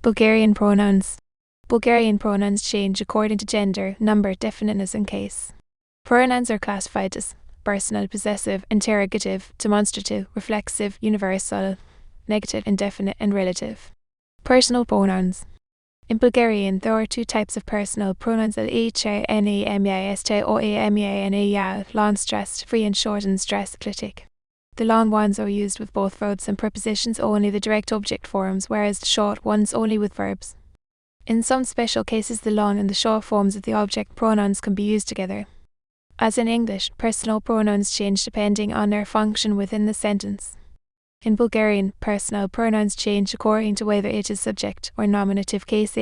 Bulgarian pronouns. Bulgarian pronouns change according to gender, number, definiteness, and case. Pronouns are classified as personal, possessive, interrogative, demonstrative, reflexive, universal, negative, indefinite, and relative. Personal pronouns. In Bulgarian, there are two types of personal pronouns: long stressed, free and short, and stress-clitic. The long ones are used with both verbs and prepositions, only the direct object forms, whereas the short ones only with verbs. In some special cases, the long and the short forms of the object pronouns can be used together. As in English, personal pronouns change depending on their function within the sentence. In Bulgarian, personal pronouns change according to whether it is subject or nominative case.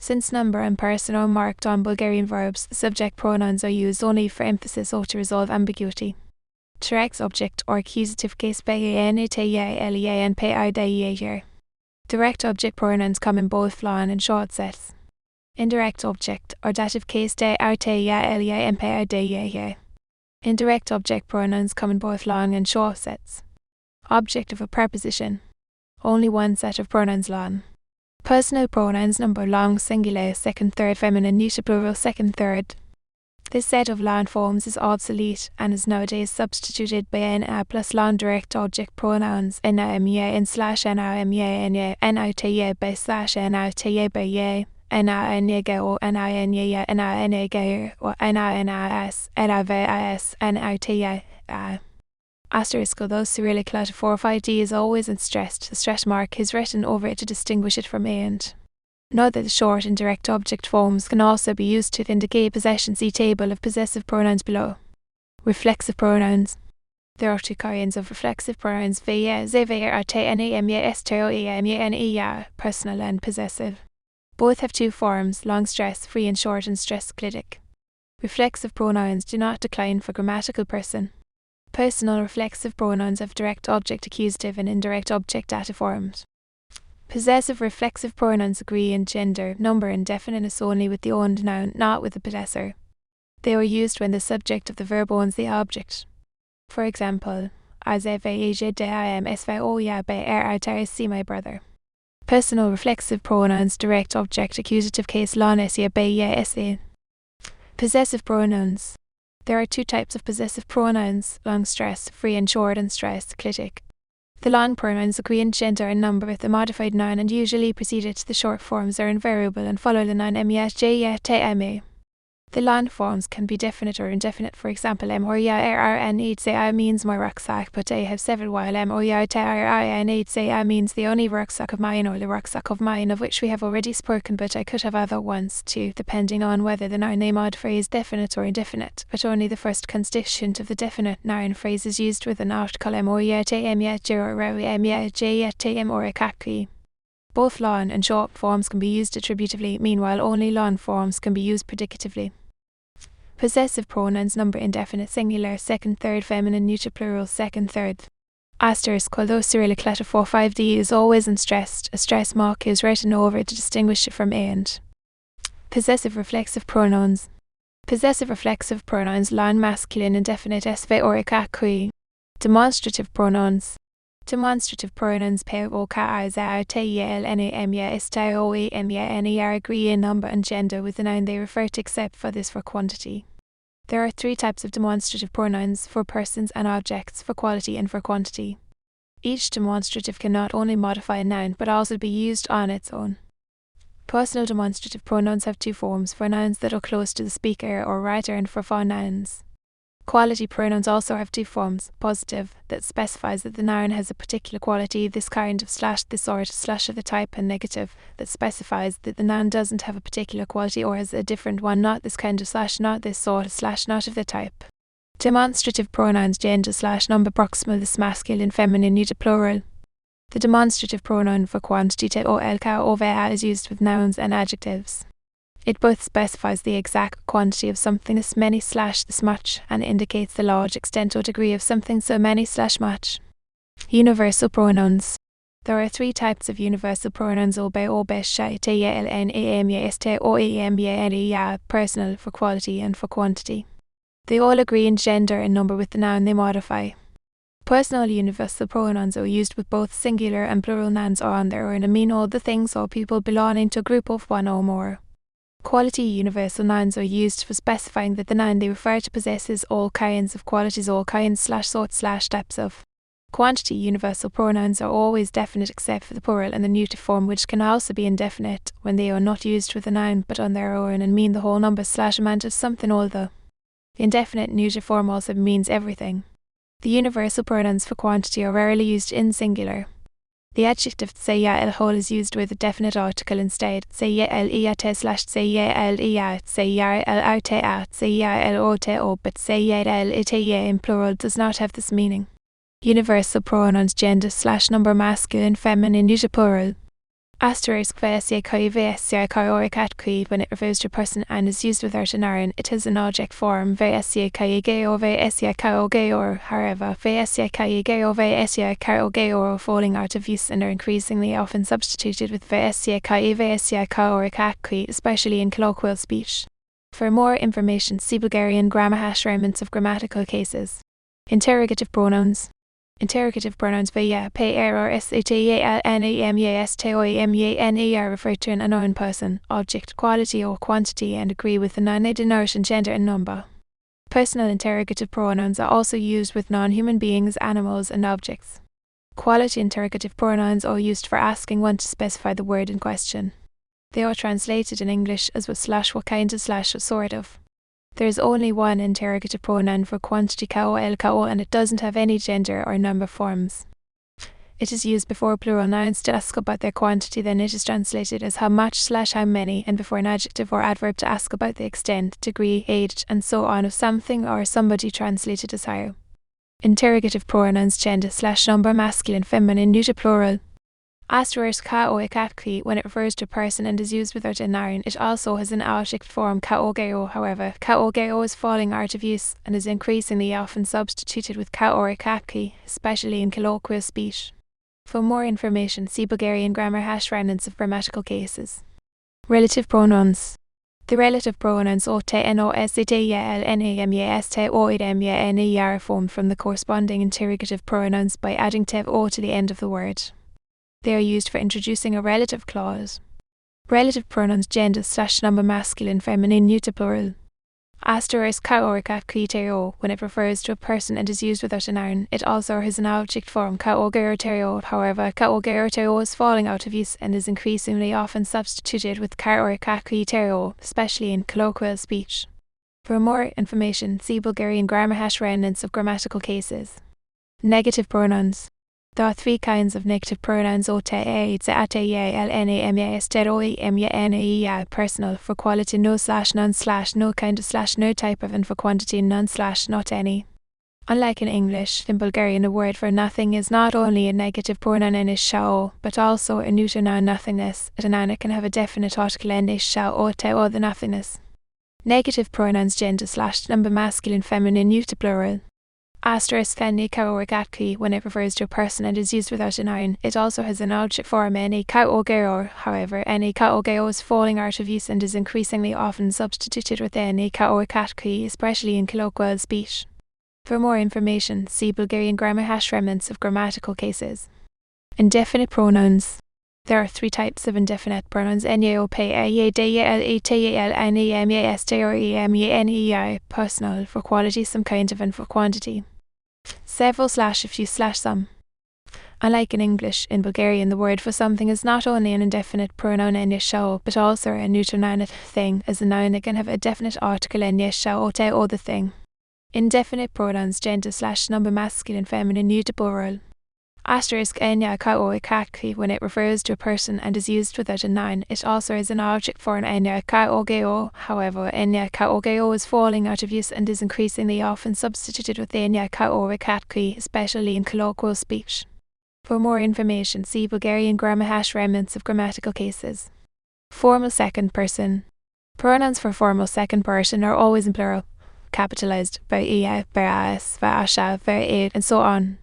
Since number and person are marked on Bulgarian verbs, the subject pronouns are used only for emphasis or to resolve ambiguity. Direct object or accusative case. Direct object pronouns come in both long and short sets. Indirect object or dative case. Indirect object pronouns come in both long and short sets. Object of a preposition. Only one set of pronouns long. Personal pronouns number: long singular, second, third, feminine, neuter, plural, second, third. This set of long forms is obsolete and is nowadays substituted by na plus long direct object pronouns nmya and slash nrmya nita by slash nita by ye nrnega or nrnya nrnega or nrnas nrvas nrta. Asterisk, although Cyrillic letter 4 or 5D is always unstressed, the stress mark is written over it to distinguish it from and. Note that the short and direct object forms can also be used to indicate possession. See table of possessive pronouns below. Reflexive pronouns. There are two kinds of reflexive pronouns: personal and possessive. Both have two forms: long stress free and short and stress-clitic. Reflexive pronouns do not decline for grammatical person. Personal reflexive pronouns have direct object accusative and indirect object dative forms. Possessive reflexive pronouns agree in gender, number, and definiteness only with the owned noun, not with the possessor. They are used when the subject of the verb owns the object. For example, see my brother. Personal reflexive pronouns direct object accusative case lon sa. Possessive pronouns. There are two types of possessive pronouns: long stress free and short, and stress-clitic. The long pronouns agree in gender and number with the modified noun and usually precede it. The short forms are invariable and follow the noun ma. The long forms can be definite or indefinite. For example, means my rucksack, but I have several, while means the only rucksack of mine, or the rucksack of mine of which we have already spoken, but I could have other ones too, depending on whether the noun they modify is definite or indefinite, but only the first constituent of the definite noun phrase is used with an article or akaki. Both long and short forms can be used attributively, meanwhile only long forms can be used predicatively. Possessive pronouns number: indefinite singular, second, third, feminine, neuter, plural, second, third. Asterisk, although Cyrillic letter 4-5D is always unstressed, a stress mark is written over it to distinguish it from and. Possessive reflexive pronouns. Possessive reflexive pronouns long masculine indefinite sv or akakui. Demonstrative pronouns. Demonstrative pronouns agree in number and gender with the noun they refer to, except for this for quantity. There are three types of demonstrative pronouns: for persons and objects, for quality, and for quantity. Each demonstrative can not only modify a noun but also be used on its own. Personal demonstrative pronouns have two forms: for nouns that are close to the speaker or writer, and for nouns. Quality pronouns also have two forms: positive, that specifies that the noun has a particular quality, this kind of / this sort / of the type, and negative, that specifies that the noun doesn't have a particular quality or has a different one, not this kind of / not this sort / not of the type. Demonstrative pronouns gender / number proximal, this masculine, feminine, neuter, plural. The demonstrative pronoun for quantity is used with nouns and adjectives. It both specifies the exact quantity of something, this many / this much, and indicates the large extent or degree of something, so many / much. Universal pronouns. There are three types of universal pronouns: personal, for quality, and for quantity. They all agree in gender and number with the noun they modify. Personal universal pronouns are used with both singular and plural nouns or on their own and mean all the things or people belonging to a group of one or more. Quality universal nouns are used for specifying that the noun they refer to possesses all kinds of qualities, all kinds / sorts / types of. Quantity universal pronouns are always definite except for the plural and the neuter form, which can also be indefinite when they are not used with a noun but on their own and mean the whole number / amount of something or other. The indefinite neuter form also means everything. The universal pronouns for quantity are rarely used in singular. The adjective säga el is used with a definite article instead. Säga el iate / säga el iat, säga el aute at, säga el ote o, but säga el ite in plural does not have this meaning. Universal pronouns gender / number masculine, feminine, neuter, plural. Asterisk vsci when it refers to a person and is used without an noun, it has an object form. Vsci or however, vsci or falling out of use and are increasingly often substituted with vsci especially in colloquial speech. For more information, see Bulgarian grammar # remnants of grammatical cases. Interrogative pronouns. Interrogative pronouns via are referred to an unknown person, object, quality or quantity and agree with the noun they denote in gender and number. Personal interrogative pronouns are also used with non-human beings, animals and objects. Quality interrogative pronouns are used for asking one to specify the word in question. They are translated in English as with / what kind of / sort of. There is only one interrogative pronoun for quantity kao and it doesn't have any gender or number forms. It is used before plural nouns to ask about their quantity, then it is translated as how much / how many, and before an adjective or adverb to ask about the extent, degree, age, and so on of something or somebody, translated as how. Interrogative pronouns gender / number masculine, feminine, neuter, plural. Asterisk when it refers to a person and is used without a noun, it also has an object form however, is falling out of use and is increasingly often substituted with especially in colloquial speech. For more information, see Bulgarian grammar # remnants of grammatical cases. Relative pronouns. The relative pronouns are formed from the corresponding interrogative pronouns by adding tev o to the end of the word. They are used for introducing a relative clause. Relative pronouns gender / number masculine, feminine, neuter, plural. Asterisk when it refers to a person and is used without a noun, it also has an object form however, is falling out of use and is increasingly often substituted with especially in colloquial speech. For more information, see Bulgarian grammar # remnants of grammatical cases. Negative pronouns. There are three kinds of negative pronouns personal, for quality no / none / no kind of / no type of, and for quantity none / not any. Unlike in English, in Bulgarian the word for nothing is not only a negative pronoun in shao, but also a neuter noun nothingness. A noun can have a definite article in shao or the nothingness. Negative pronouns gender / number masculine, feminine, neuter, plural. Asterisk when it refers to a person and is used without a noun, it also has an object form however, is falling out of use and is increasingly often substituted with especially in colloquial speech. For more information, see Bulgarian grammar # remnants of grammatical cases. Indefinite pronouns. There are three types of indefinite pronouns: personal, for quality, some kind of, and for quantity. Several / a few / some. Unlike in English, in Bulgarian the word for something is not only an indefinite pronoun but also a neuter noun thing, as a noun that can have a definite article or the thing. Indefinite pronouns gender / number masculine, feminine, neuter, plural. Asterisk when it refers to a person and is used without a noun, it also has an object form however, is falling out of use and is increasingly often substituted with especially in colloquial speech. For more information, see Bulgarian grammar # remnants of grammatical cases. Formal second person. Pronouns for formal second person are always in plural, capitalized, and so on.